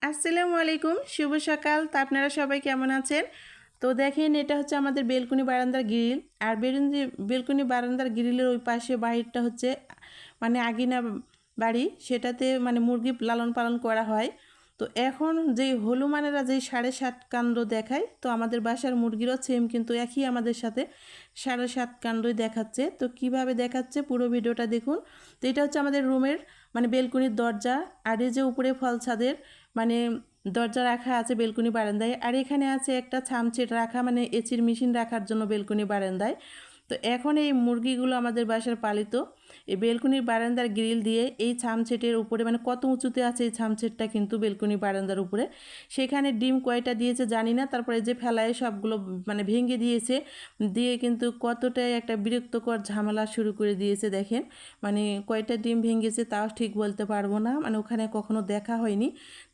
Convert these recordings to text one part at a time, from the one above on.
আসসালামু আলাইকুম, শুভ সকাল। তো আপনারা সবাই কেমন আছেন? তো দেখেন, এটা হচ্ছে আমাদের বেলকুনি বারান্দার গ্রিল। আর বেলকুনি বারান্দার গ্রিলের ওই পাশে বাহিরটা হচ্ছে মানে আঙিনা বাড়ি, সেটাতে মানে মুরগি লালন পালন করা হয়। তো এখন যেই হলুমানেরা যেই 7.5 কাণ্ড দেখায়, তো আমাদের বাসার মুরগিরও সেম কিন্তু একই আমাদের সাথে 7.5 কাণ্ডই দেখাচ্ছে। তো কিভাবে দেখাচ্ছে পুরো ভিডিওটা দেখুন। তো এটা হচ্ছে আমাদের রুমের মানে বেলকুনির দরজা। আর এই যে উপরে ফল ছাদের মানে দরজা রাখা আছে বেলকুনি বারান্দায়। আর এখানে আছে একটা ছামচেট রাখা, মানে এচির মেশিন রাখার জন্য বেলকুনি বারান্দায়। তো এখন এই মুরগিগুলো আমাদের বাসার পালিত। এই বেলকুনির বারান্দার গ্রিল দিয়ে এই ছামচেটের উপরে, মানে কত উঁচুতে আছে এই ছামচেটটা কিন্তু বেলকুনি বারান্দার উপরে, সেখানে ডিম কয়টা দিয়েছে জানি না। তারপরে যে ফেলায় সবগুলো মানে ভেঙে দিয়েছে, দিয়ে কিন্তু কতটাই একটা বিরক্তকর ঝামেলা শুরু করে দিয়েছে। দেখেন মানে কয়টা ডিম ভেঙেছে তাও ঠিক বলতে পারবো না, মানে ওখানে কখনো দেখা হয়নি।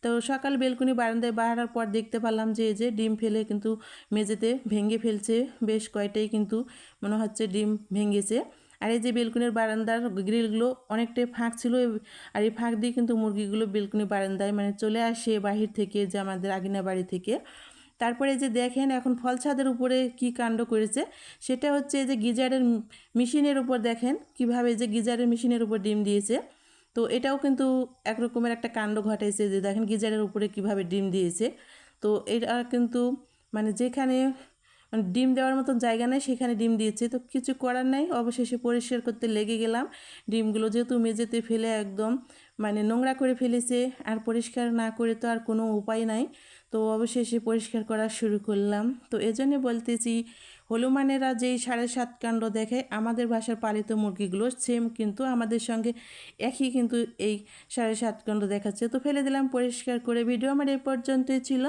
তো সকাল বেলকুনি বারান্দায় বাড়ার পর দেখতে পারলাম যে এই যে ডিম ফেলে কিন্তু মেঝেতে ভেঙে ফেলছে, বেশ কয়টাই কিন্তু মনে হচ্ছে ডিম ভেঙেছে। আর এই যে বেলকুনির বারান্দার গ্রিলগুলো অনেকটাই ফাঁক ছিল, আর এই ফাঁক দিয়ে কিন্তু মুরগিগুলো বেলকুনি বারান্দায় মানে চলে আসে বাহির থেকে, যে আমাদের আগিনা বাড়ি থেকে। তারপরে যে দেখেন এখন ফল ছাদের উপরে কি কাণ্ড করেছে, সেটা হচ্ছে যে গিজারের মেশিনের উপর দেখেন কিভাবে যে গিজারের মেশিনের উপর ডিম দিয়েছে। তো এটাও কিন্তু একরকমের একটা কাণ্ড ঘটাইছে, যে দেখেন গিজারের উপরে কিভাবে ডিম দিয়েছে। তো এটা কিন্তু মানে যেখানে মানে ডিম দেওয়ার মতো জায়গা নেই সেখানে ডিম দিয়েছে। তো কিছু করার নাই, অবশেষে পরিষ্কার করতে লেগে গেলাম। ডিমগুলো যেহেতু মেঝেতে ফেলে একদম মানে নোংরা করে ফেলেছে, আর পরিষ্কার না করে তো আর কোনো উপায় নাই। তো অবশেষে পরিষ্কার করা শুরু করলাম। তো এজন্য বলতেছি, হলুমানেরা যেই 7.5 কাণ্ড দেখে আমাদের বাসার পালিত মুরগিগুলো সেম কিন্তু আমাদের সঙ্গে একই কিন্তু এই 7.5 কাণ্ড দেখাচ্ছে। তো ফেলে দিলাম পরিষ্কার করে। ভিডিও আমার এ পর্যন্তই ছিল।